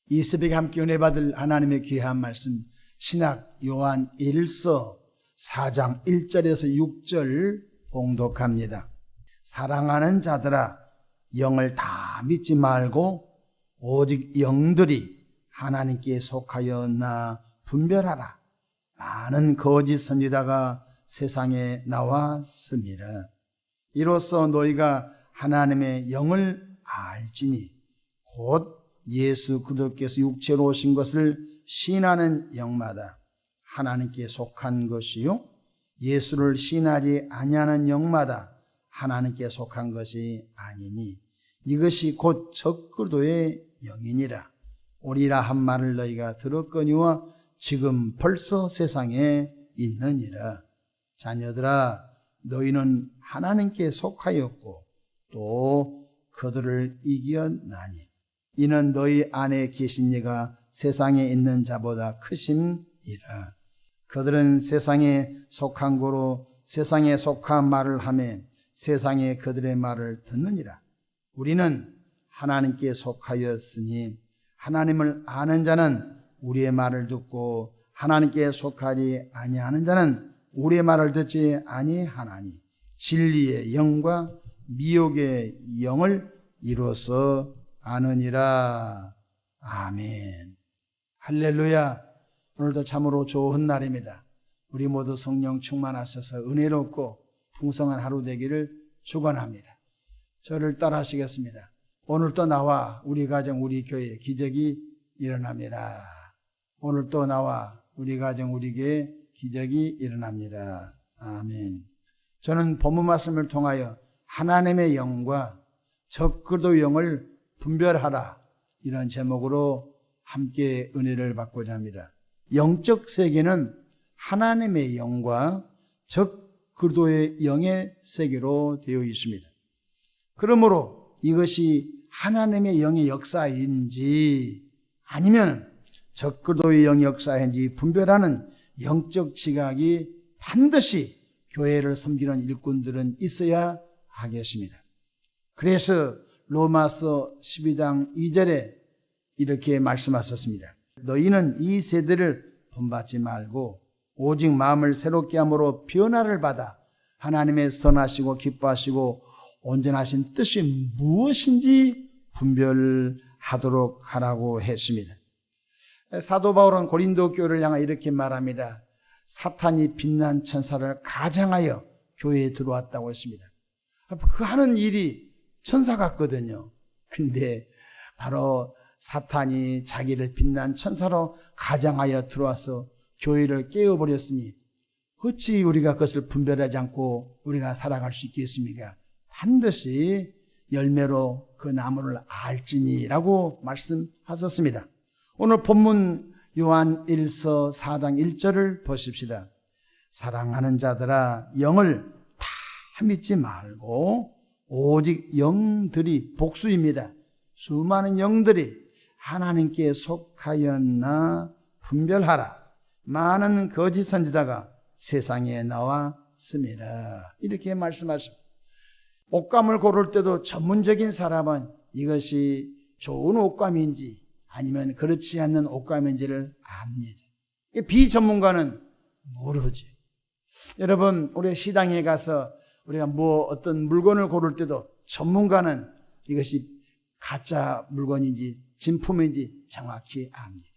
이 새벽에 함께 은혜 받을 하나님의 귀한 말씀, 신약 요한 1서 4장 1절에서 6절 봉독합니다. 사랑하는 자들아, 영을 다 믿지 말고 오직 영들이 하나님께 속하였나 분별하라. 많은 거짓 선지자가 세상에 나왔습니다. 이로써 너희가 하나님의 영을 알지니 곧 예수 그리스도께서 육체로 오신 것을 시인하는 영마다 하나님께 속한 것이요, 예수를 시인하지 아니하는 영마다 하나님께 속한 것이 아니니 이것이 곧 적그리스도의 영이니라. 오리라 한 말을 너희가 들었거니와 지금 벌써 세상에 있느니라. 자녀들아, 너희는 하나님께 속하였고 또 그들을 이겼나니 이는 너희 안에 계신 이가 세상에 있는 자보다 크심이라. 그들은 세상에 속한 거로 세상에 속한 말을 하며 세상에 그들의 말을 듣느니라. 우리는 하나님께 속하였으니 하나님을 아는 자는 우리의 말을 듣고 하나님께 속하지 아니하는 자는 우리의 말을 듣지 아니하나니 진리의 영과 미혹의 영을 이로써 아느니라. 아멘. 할렐루야. 오늘도 참으로 좋은 날입니다. 우리 모두 성령 충만하셔서 은혜롭고 풍성한 하루 되기를 축원합니다. 저를 따라 하시겠습니다. 오늘도 나와 우리 가정 우리 교회에 기적이 일어납니다. 오늘도 나와 우리 가정 우리 교회에 기적이 일어납니다. 아멘. 저는 본문 말씀을 통하여 하나님의 영과 적그리스도의 영을 분별하라, 이런 제목으로 함께 은혜를 받고자 합니다. 영적 세계는 하나님의 영과 적그리스도의 영의 세계로 되어 있습니다. 그러므로 이것이 하나님의 영의 역사인지 아니면 적그리스도의 영의 역사인지 분별하는 영적 지각이 반드시 교회를 섬기는 일꾼들은 있어야 하겠습니다. 그래서 로마서 12장 2절에 이렇게 말씀하셨습니다. 너희는 이 세대를 본받지 말고 오직 마음을 새롭게 함으로 변화를 받아 하나님의 선하시고 기뻐하시고 온전하신 뜻이 무엇인지 분별하도록 하라고 했습니다. 사도 바울은 고린도 교회를 향해 이렇게 말합니다. 사탄이 빛난 천사를 가장하여 교회에 들어왔다고 했습니다. 그 하는 일이 천사 같거든요. 근데 바로 사탄이 자기를 빛난 천사로 가장하여 들어와서 교회를 깨워버렸으니 어찌 우리가 그것을 분별하지 않고 우리가 살아갈 수 있겠습니까? 반드시 열매로 그 나무를 알지니라고 말씀하셨습니다. 오늘 본문 요한 1서 4장 1절을 보십시다. 사랑하는 자들아, 영을 다 믿지 말고 오직 영들이, 복수입니다. 수많은 영들이 하나님께 속하였나 분별하라. 많은 거짓 선지자가 세상에 나왔습니다. 이렇게 말씀하십니다. 옷감을 고를 때도 전문적인 사람은 이것이 좋은 옷감인지 아니면 그렇지 않는 옷감인지를 압니다. 비전문가는 모르지. 여러분, 우리 시장에 가서 우리가 어떤 물건을 고를 때도 전문가는 이것이 가짜 물건인지 진품인지 정확히 압니다.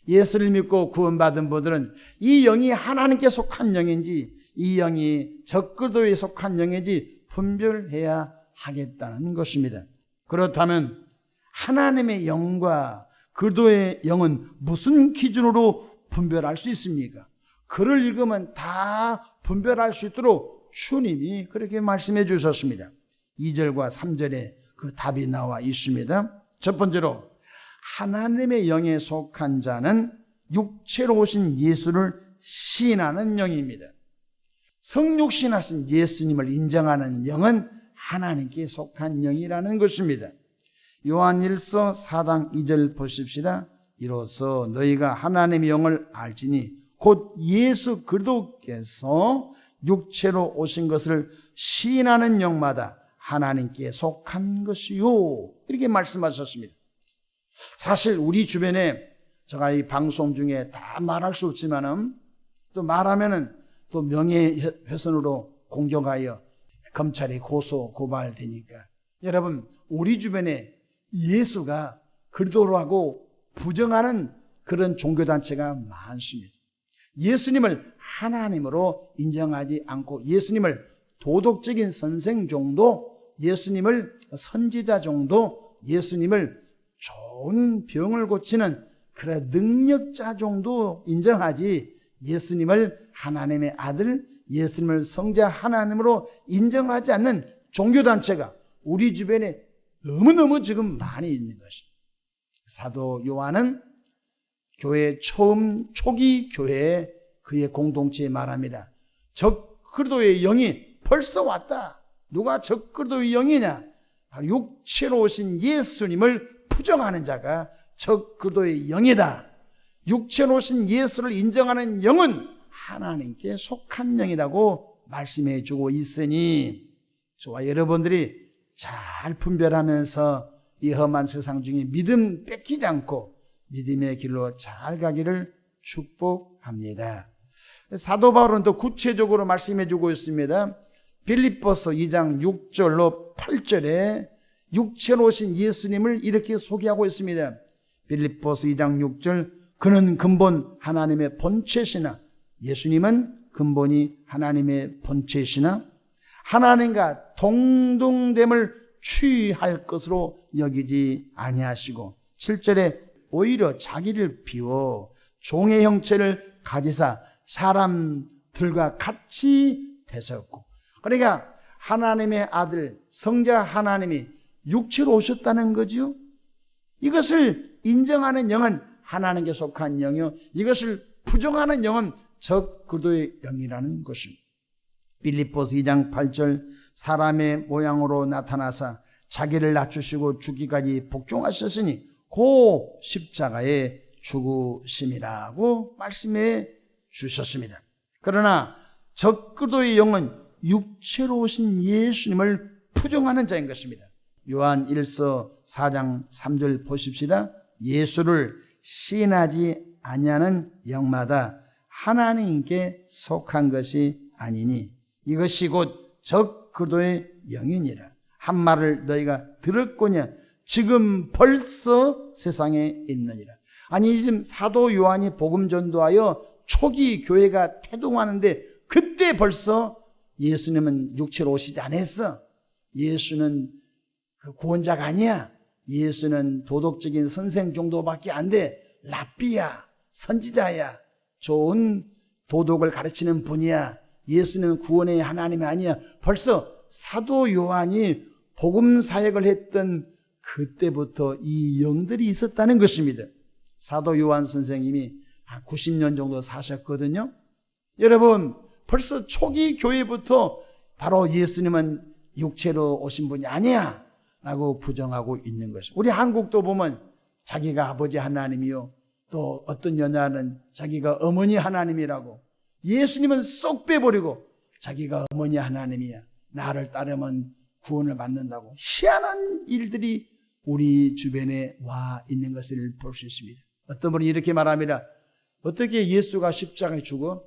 예수를 믿고 구원받은 분들은 이 영이 하나님께 속한 영인지 이 영이 적그리스도에 속한 영인지 분별해야 하겠다는 것입니다. 그렇다면 하나님의 영과 그리스도의 영은 무슨 기준으로 분별할 수 있습니까? 글을 읽으면 다 분별할 수 있도록 주님이 그렇게 말씀해 주셨습니다. 2절과 3절에 그 답이 나와 있습니다. 첫 번째로 하나님의 영에 속한 자는 육체로 오신 예수를 시인하는 영입니다. 성육신하신 예수님을 인정하는 영은 하나님께 속한 영이라는 것입니다. 요한 1서 4장 2절 보십시다. 이로써 너희가 하나님의 영을 알지니 곧 예수 그리스도께서 육체로 오신 것을 시인하는 영마다 하나님께 속한 것이요, 이렇게 말씀하셨습니다. 사실 우리 주변에 제가 이 방송 중에 다 말할 수 없지만은 또 말하면은 또 명예훼손으로 공격하여 검찰에 고소 고발되니까 여러분 우리 주변에 예수가 그리스도라고 부정하는 그런 종교단체가 많습니다. 예수님을 하나님으로 인정하지 않고 예수님을 도덕적인 선생 정도, 예수님을 선지자 정도, 예수님을 좋은 병을 고치는 그런 능력자 정도 인정하지 예수님을 하나님의 아들, 예수님을 성자 하나님으로 인정하지 않는 종교단체가 우리 주변에 너무너무 지금 많이 있는 것입니다. 사도 요한은 교회 초기 교회에 그의 공동체에 말합니다. 적그리스도의 영이 벌써 왔다. 누가 적그리스도의 영이냐? 육체로 오신 예수님을 부정하는 자가 적그리스도의 영이다. 육체로 오신 예수를 인정하는 영은 하나님께 속한 영이라고 말씀해 주고 있으니 저와 여러분들이 잘 분별하면서 이 험한 세상 중에 믿음 뺏기지 않고 믿음의 길로 잘 가기를 축복합니다. 사도 바울은 또 구체적으로 말씀해 주고 있습니다. 빌립보서 2장 6절로 8절에 육체로 오신 예수님을 이렇게 소개하고 있습니다. 빌립보서 2장 6절 그는 근본 하나님의 본체시나 예수님은 근본이 하나님의 본체시나 하나님과 동등됨을 취할 것으로 여기지 아니하시고 7절에 오히려 자기를 비워 종의 형체를 가지사 사람들과 같이 되셨고 그러니까 하나님의 아들 성자 하나님이 육체로 오셨다는 거지요. 이것을 인정하는 영은 하나님께 속한 영이요 이것을 부정하는 영은 적그리스도의 영이라는 것입니다. 빌립보서 2장 8절 사람의 모양으로 나타나사 자기를 낮추시고 죽기까지 복종하셨으니 고 십자가에 죽으심이라고 말씀해 주셨습니다. 그러나 적그리스도의 영은 육체로 오신 예수님을 부정하는 자인 것입니다. 요한 1서 4장 3절 보십시다. 예수를 시인하지 아니하는 영마다 하나님께 속한 것이 아니니 이것이 곧 적그리스도의 영이니라. 한 말을 너희가 들었거냐 지금 벌써 세상에 있느니라. 아니 지금 사도 요한이 복음 전도하여 초기 교회가 태동하는데 그때 벌써 예수님은 육체로 오시지 않았어. 예수는 그 구원자가 아니야. 예수는 도덕적인 선생 정도밖에 안 돼. 랍비야, 선지자야, 좋은 도덕을 가르치는 분이야. 예수는 구원의 하나님이 아니야. 벌써 사도 요한이 복음 사역을 했던 그때부터 이 영들이 있었다는 것입니다. 사도 요한 선생님이 한 90년 정도 사셨거든요. 여러분 벌써 초기 교회부터 바로 예수님은 육체로 오신 분이 아니야 라고 부정하고 있는 것입니다. 우리 한국도 보면 자기가 아버지 하나님이요 또 어떤 여자는 자기가 어머니 하나님이라고 예수님은 쏙 빼버리고 자기가 어머니 하나님이야 나를 따르면 구원을 받는다고 희한한 일들이 우리 주변에 와 있는 것을 볼 수 있습니다. 어떤 분이 이렇게 말합니다. 어떻게 예수가 십자가에 죽어?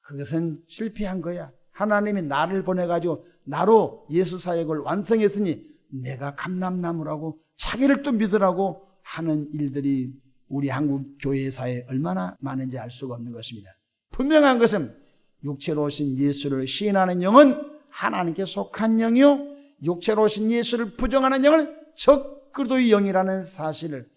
그것은 실패한 거야. 하나님이 나를 보내가지고 나로 예수 사역을 완성했으니 내가 감람나무라고 자기를 또 믿으라고 하는 일들이 우리 한국 교회사에 얼마나 많은지 알 수가 없는 것입니다. 분명한 것은 육체로 오신 예수를 시인하는 영은 하나님께 속한 영이요 육체로 오신 예수를 부정하는 영은 적그리스도의 영이라는 사실을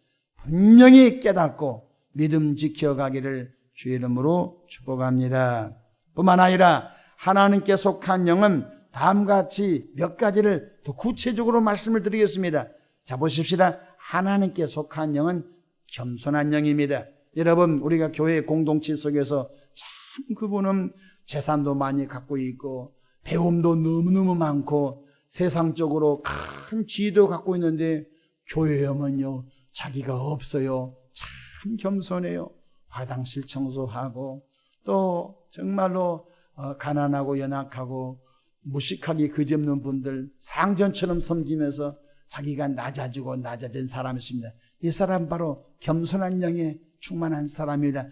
분명히 깨닫고 믿음 지켜가기를 주의 이름으로 축복합니다. 뿐만 아니라 하나님께 속한 영은 다음과 같이 몇 가지를 더 구체적으로 말씀을 드리겠습니다. 자 보십시다. 하나님께 속한 영은 겸손한 영입니다. 여러분 우리가 교회 공동체 속에서 참 그분은 재산도 많이 갖고 있고 배움도 너무너무 많고 세상적으로 큰 지위도 갖고 있는데 교회에 오면요 자기가 없어요. 참 겸손해요. 화장실 청소하고 또 정말로 가난하고 연약하고 무식하게 그지없는 분들 상전처럼 섬기면서 자기가 낮아진 사람이십니다. 이 사람 바로 겸손한 영에 충만한 사람입니다.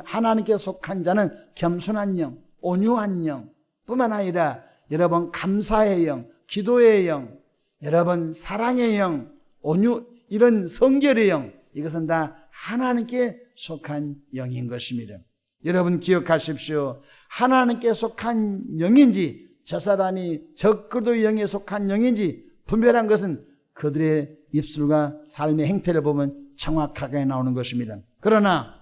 하나님께 속한 자는 겸손한 영, 온유한 영 뿐만 아니라 여러분 감사의 영, 기도의 영, 여러분 사랑의 영, 온유, 이런 성결의 영, 이것은 다 하나님께 속한 영인 것입니다. 여러분 기억하십시오. 하나님께 속한 영인지 저 사람이 적그리스도의 영에 속한 영인지 분별한 것은 그들의 입술과 삶의 행태를 보면 정확하게 나오는 것입니다. 그러나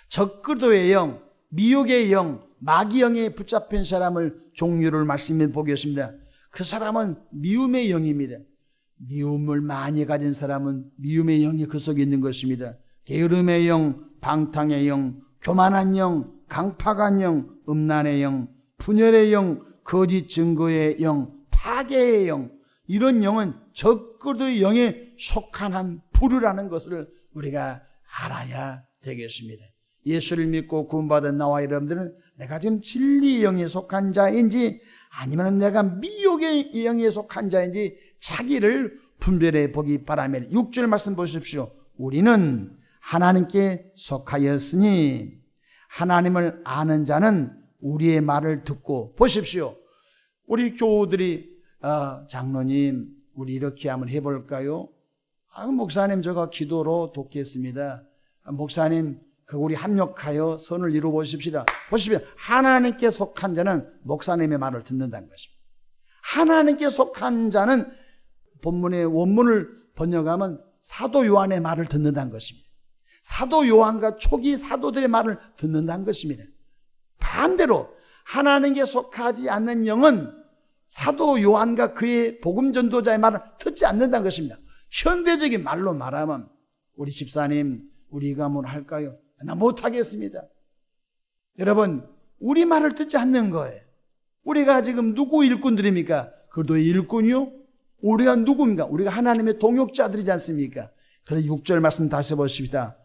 적그리스도의 영, 미혹의 영, 마귀 영에 붙잡힌 사람을 종류를 말씀해 보겠습니다. 그 사람은 미움의 영입니다. 미움을 많이 가진 사람은 미움의 영이 그 속에 있는 것입니다. 게으름의 영, 방탕의 영, 교만한 영, 강팍한 영, 음란의 영, 분열의 영, 거짓 증거의 영, 파괴의 영, 이런 영은 적그리스도의 영에 속한 한 부류라는 것을 우리가 알아야 되겠습니다. 예수를 믿고 구원받은 나와 여러분들은 내가 지금 진리의 영에 속한 자인지 아니면 내가 미혹의 영에 속한 자인지 자기를 분별해 보기 바랍니다. 6절 말씀 보십시오. 우리는 하나님께 속하였으니 하나님을 아는 자는 우리의 말을 듣고, 보십시오. 우리 교우들이 장로님 우리 이렇게 한번 해볼까요? 목사님 제가 기도로 돕겠습니다. 목사님 우리 합력하여 선을 이루어 보십시다. 보십시오. 하나님께 속한 자는 목사님의 말을 듣는다는 것입니다. 하나님께 속한 자는 본문의 원문을 번역하면 사도 요한의 말을 듣는다는 것입니다. 사도 요한과 초기 사도들의 말을 듣는다는 것입니다. 반대로 하나님께 속하지 않는 영은 사도 요한과 그의 복음 전도자의 말을 듣지 않는다는 것입니다. 현대적인 말로 말하면 우리 집사님 우리가 뭘 할까요? 나 못하겠습니다. 여러분 우리 말을 듣지 않는 거예요. 우리가 지금 누구 일꾼들입니까? 그도의 일꾼이요? 우리가 누구입니까? 우리가 하나님의 동역자들이지 않습니까? 그래서 6절 말씀 다시 보십시다.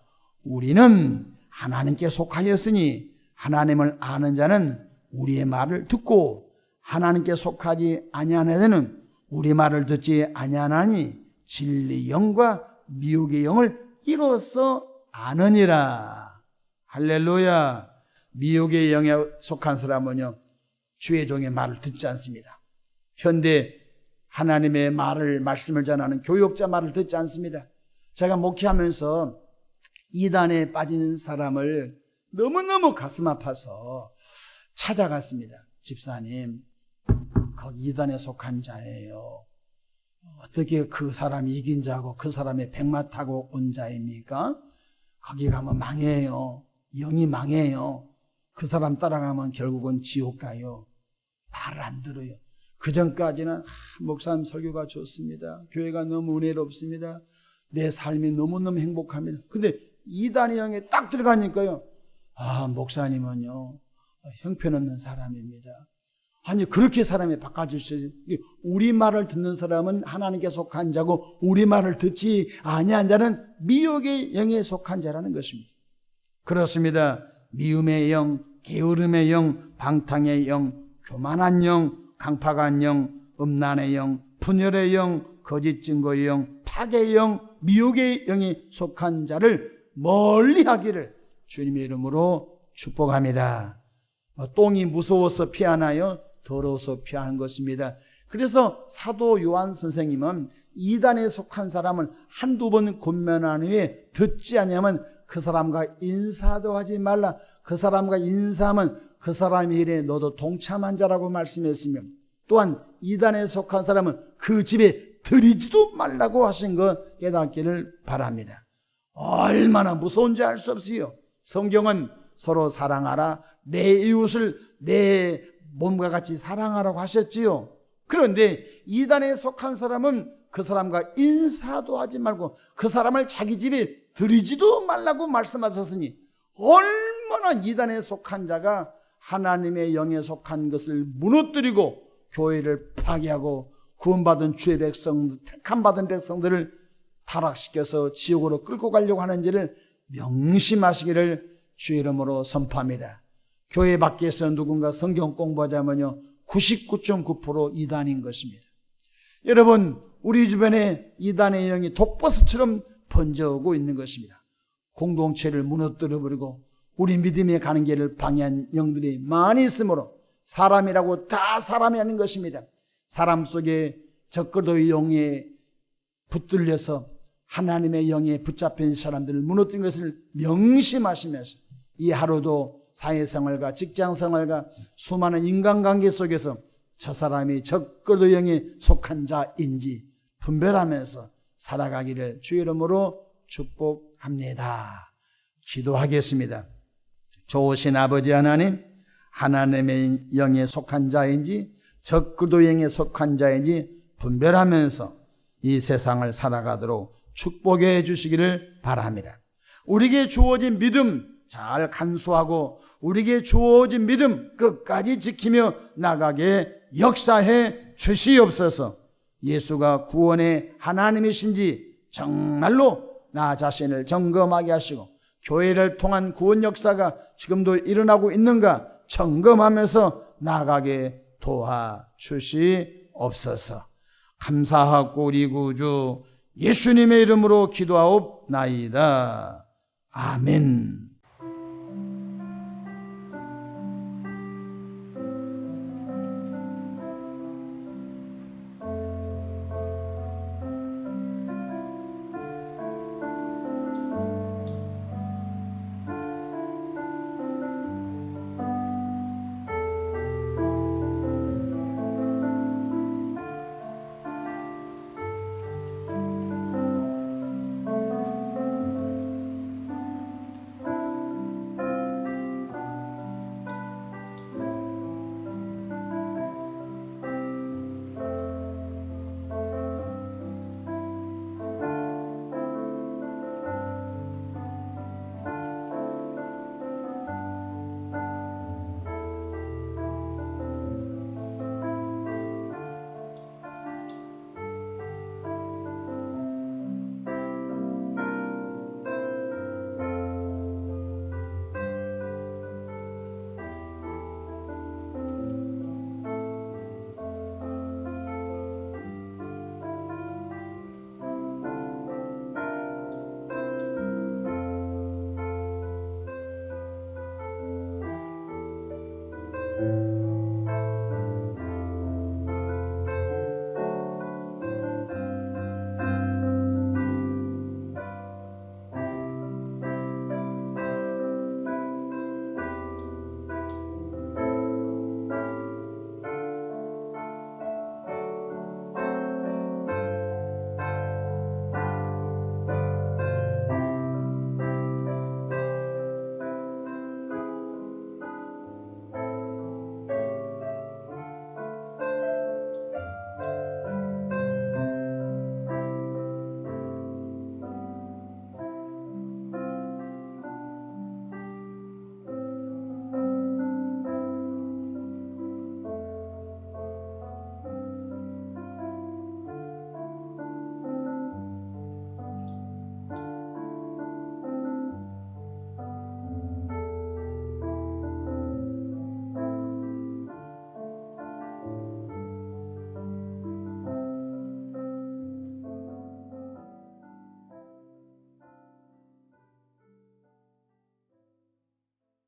우리는 하나님께 속하였으니 하나님을 아는 자는 우리의 말을 듣고 하나님께 속하지 아니하는 자는 우리 말을 듣지 아니하나니 진리 영과 미혹의 영을 이로써 아느니라. 할렐루야. 미혹의 영에 속한 사람은요 주의 종의 말을 듣지 않습니다. 현대 하나님의 말씀을 전하는 교역자 말을 듣지 않습니다. 제가 목회하면서 이단에 빠진 사람을 너무너무 가슴 아파서 찾아갔습니다. 집사님 거기 이단에 속한 자예요. 어떻게 그 사람이 이긴 자고 그 사람의 백마 타고 온 자입니까? 거기 가면 망해요. 영이 망해요. 그 사람 따라가면 결국은 지옥 가요. 말을 안 들어요. 그 전까지는 목사님 설교가 좋습니다. 교회가 너무 은혜롭습니다. 내 삶이 너무너무 행복합니다. 근데 이단의 영에 딱 들어가니까요, 목사님은요 형편없는 사람입니다. 아니 그렇게 사람이 바꿔줄 수 있어요. 우리 말을 듣는 사람은 하나님께 속한 자고 우리 말을 듣지 아니한 자는 미혹의 영에 속한 자라는 것입니다. 그렇습니다. 미움의 영, 게으름의 영, 방탕의 영, 교만한 영, 강팍한 영, 음란의 영, 분열의 영, 거짓 증거의 영, 파괴의 영, 미혹의 영에 속한 자를 멀리하기를 주님의 이름으로 축복합니다. 똥이 무서워서 피하나요? 더러워서 피하는 것입니다. 그래서 사도 요한 선생님은 이단에 속한 사람을 한두 번 권면한 후에 듣지 않으면 그 사람과 인사도 하지 말라. 그 사람과 인사하면 그 사람의 일에 너도 동참한 자라고 말씀했으며, 또한 이단에 속한 사람은 그 집에 들이지도 말라고 하신 것 깨닫기를 바랍니다. 얼마나 무서운지 알 수 없어요. 성경은 서로 사랑하라, 내 이웃을 내 몸과 같이 사랑하라고 하셨지요. 그런데 이단에 속한 사람은 그 사람과 인사도 하지 말고 그 사람을 자기 집에 들이지도 말라고 말씀하셨으니 얼마나 이단에 속한 자가 하나님의 영에 속한 것을 무너뜨리고 교회를 파괴하고 구원받은 주의 백성, 택함받은 백성들을 타락시켜서 지옥으로 끌고 가려고 하는지를 명심하시기를 주의 이름으로 선포합니다. 교회 밖에서 누군가 성경 공부하자면요 99.9% 이단인 것입니다. 여러분 우리 주변에 이단의 영이 독버섯처럼 번져오고 있는 것입니다. 공동체를 무너뜨려버리고 우리 믿음에 가는 길을 방해한 영들이 많이 있으므로 사람이라고 다 사람이 아닌 것입니다. 사람 속에 적그리스도의 영에 붙들려서 하나님의 영에 붙잡힌 사람들을 무너뜨린 것을 명심하시면서 이 하루도 사회생활과 직장생활과 수많은 인간관계 속에서 저 사람이 적그리스도의 영에 속한 자인지 분별하면서 살아가기를 주의 이름으로 축복합니다. 기도하겠습니다. 좋으신 아버지 하나님, 하나님의 영에 속한 자인지 적그리스도의 영에 속한 자인지 분별하면서 이 세상을 살아가도록 축복해 주시기를 바랍니다. 우리에게 주어진 믿음 잘 간수하고 우리에게 주어진 믿음 끝까지 지키며 나가게 역사해 주시옵소서. 예수가 구원의 하나님이신지 정말로 나 자신을 점검하게 하시고 교회를 통한 구원 역사가 지금도 일어나고 있는가 점검하면서 나가게 도와주시옵소서. 감사하고 우리 구주 예수님의 이름으로 기도하옵나이다. 아멘.